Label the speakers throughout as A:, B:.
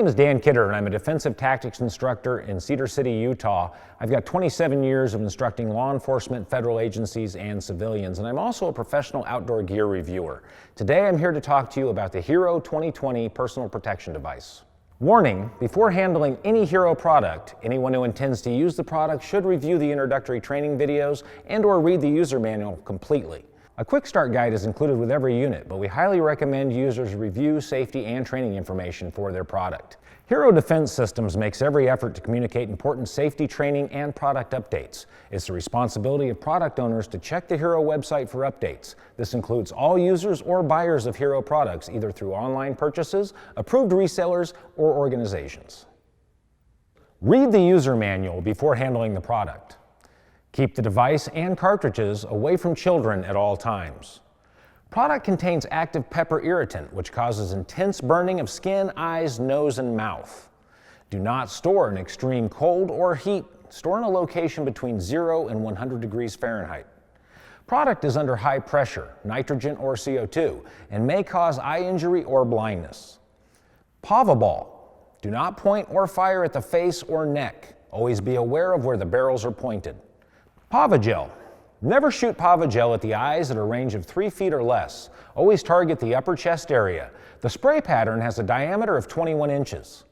A: name is Dan Kidder, and I'm a defensive tactics instructor in Cedar City, Utah. I've got 27 years of instructing law enforcement, federal agencies, and civilians, and I'm also a professional outdoor gear reviewer. Today I'm here to talk to you about the Hero 2020 personal protection device. Warning: before handling any Hero product, anyone who intends to use the product should review the introductory training videos and/or read the user manual completely. A quick start guide is included with every unit, but we highly recommend users review safety and training information for their product. Hero Defense Systems makes every effort to communicate important safety training and product updates. It's the responsibility of product owners to check the Hero website for updates. This includes all users or buyers of Hero products, either through online purchases, approved resellers, or organizations. Read the user manual before handling the product. Keep the device and cartridges away from children at all times. Product contains active pepper irritant, which causes intense burning of skin, eyes, nose, and mouth. Do not store in extreme cold or heat. Store in a location between 0 and 100 degrees Fahrenheit. Product is under high pressure, nitrogen or CO2, and may cause eye injury or blindness. Pava ball. Do not point or fire at the face or neck. Always be aware of where the barrels are pointed. Pava gel. Never shoot Pava gel at the eyes at a range of 3 feet or less. Always target the upper chest area. The spray pattern has a diameter of 21 inches.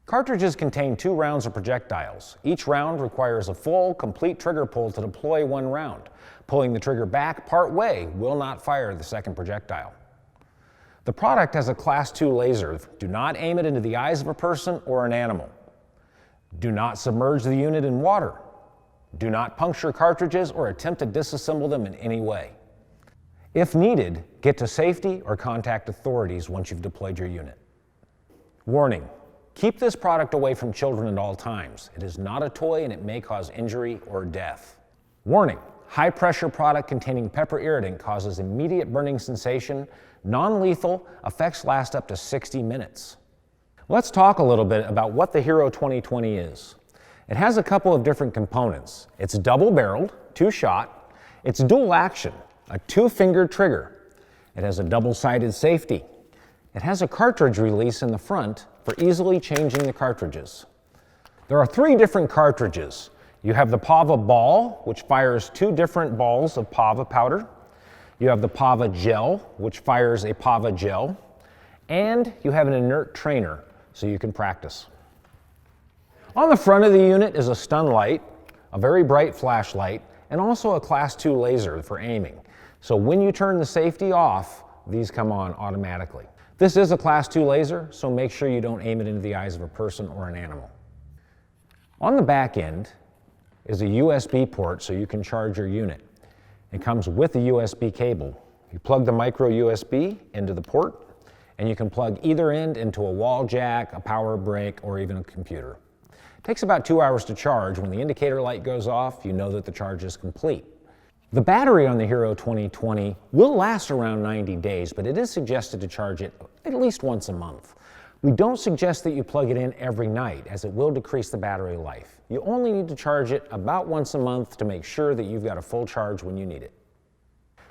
A: Cartridges contain 2 rounds of projectiles. Each round requires a full, complete trigger pull to deploy 1 round. Pulling the trigger back part way will not fire the second projectile. The product has a Class 2 laser. Do not aim it into the eyes of a person or an animal. Do not submerge the unit in water. Do not puncture cartridges or attempt to disassemble them in any way. If needed, get to safety or contact authorities once you've deployed your unit. Warning: keep this product away from children at all times. It is not a toy and it may cause injury or death. Warning: high pressure product containing pepper irritant causes immediate burning sensation, non-lethal, effects last up to 60 minutes. Let's talk a little bit about what the Hero 2020 is. It has a couple of different components. It's double-barreled, 2-shot. It's dual action, a 2-finger trigger. It has a double-sided safety. It has a cartridge release in the front for easily changing the cartridges. There are 3 different cartridges. You have the Pava ball, which fires 2 different balls of Pava powder. You have the Pava gel, which fires a Pava gel. And you have an inert trainer, so you can practice. On the front of the unit is a stun light, a very bright flashlight, and also a Class 2 laser for aiming. So when you turn the safety off, these come on automatically. This is a Class 2 laser, so make sure you don't aim it into the eyes of a person or an animal. On the back end is a USB port so you can charge your unit. It comes with a USB cable. You plug the micro USB into the port, and you can plug either end into a wall jack, a power brick, or even a computer. It takes about 2 hours to charge. When the indicator light goes off, you know that the charge is complete. The battery on the Hero 2020 will last around 90 days, but it is suggested to charge it at least once a month. We don't suggest that you plug it in every night, as it will decrease the battery life. You only need to charge it about once a month to make sure that you've got a full charge when you need it.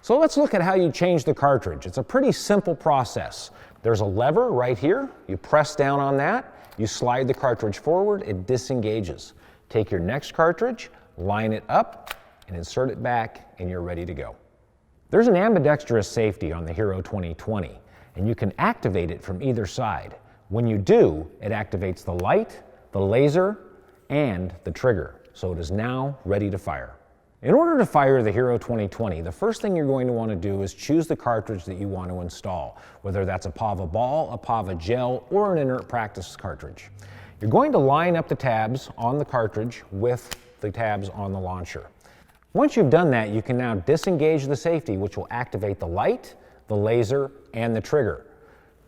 A: So let's look at how you change the cartridge. It's a pretty simple process. There's a lever right here. You press down on that. You slide the cartridge forward, it disengages. Take your next cartridge, line it up, and insert it back, and you're ready to go. There's an ambidextrous safety on the Hero 2020, and you can activate it from either side. When you do, it activates the light, the laser, and the trigger, so it is now ready to fire. In order to fire the Hero 2020, the first thing you're going to want to do is choose the cartridge that you want to install, whether that's a Pava ball, a Pava gel, or an inert practice cartridge. You're going to line up the tabs on the cartridge with the tabs on the launcher. Once you've done that, you can now disengage the safety, which will activate the light, the laser, and the trigger.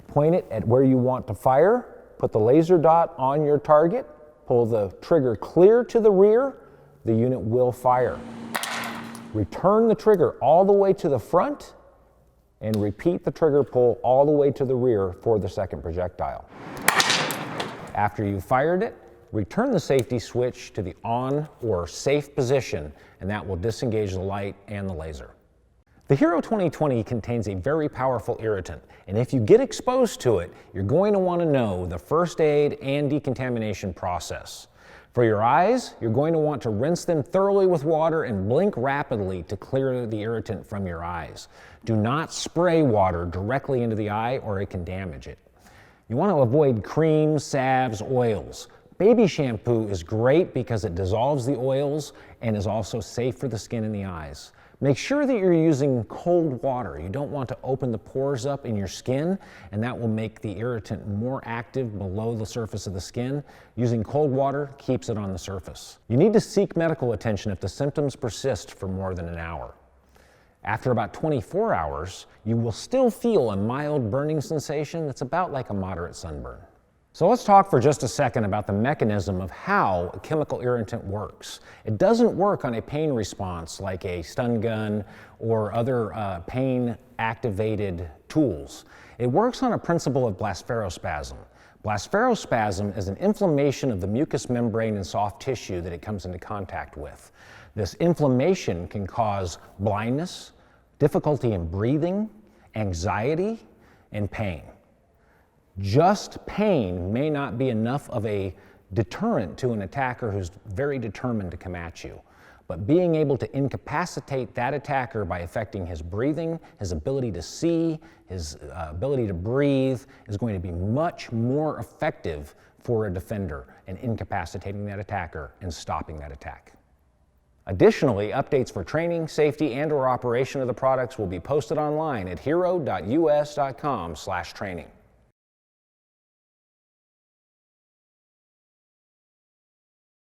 A: Point it at where you want to fire, put the laser dot on your target, pull the trigger clear to the rear, the unit will fire. Return the trigger all the way to the front and repeat the trigger pull all the way to the rear for the second projectile. After you've fired it, return the safety switch to the on or safe position, and that will disengage the light and the laser. The Hero 2020 contains a very powerful irritant, and if you get exposed to it, you're going to want to know the first aid and decontamination process. For your eyes, you're going to want to rinse them thoroughly with water and blink rapidly to clear the irritant from your eyes. Do not spray water directly into the eye or it can damage it. You want to avoid creams, salves, oils. Baby shampoo is great because it dissolves the oils and is also safe for the skin and the eyes. Make sure that you're using cold water. You don't want to open the pores up in your skin, and that will make the irritant more active below the surface of the skin. Using cold water keeps it on the surface. You need to seek medical attention if the symptoms persist for more than an hour. After about 24 hours, you will still feel a mild burning sensation that's about like a moderate sunburn. So let's talk for just a second about the mechanism of how a chemical irritant works. It doesn't work on a pain response like a stun gun or other pain-activated tools. It works on a principle of blepharospasm. Blepharospasm is an inflammation of the mucous membrane and soft tissue that it comes into contact with. This inflammation can cause blindness, difficulty in breathing, anxiety, and pain. Just pain may not be enough of a deterrent to an attacker who's very determined to come at you. But being able to incapacitate that attacker by affecting his breathing, his ability to see, his ability to breathe is going to be much more effective for a defender in incapacitating that attacker and stopping that attack. Additionally, updates for training, safety, and/or operation of the products will be posted online at hero.us.com/training.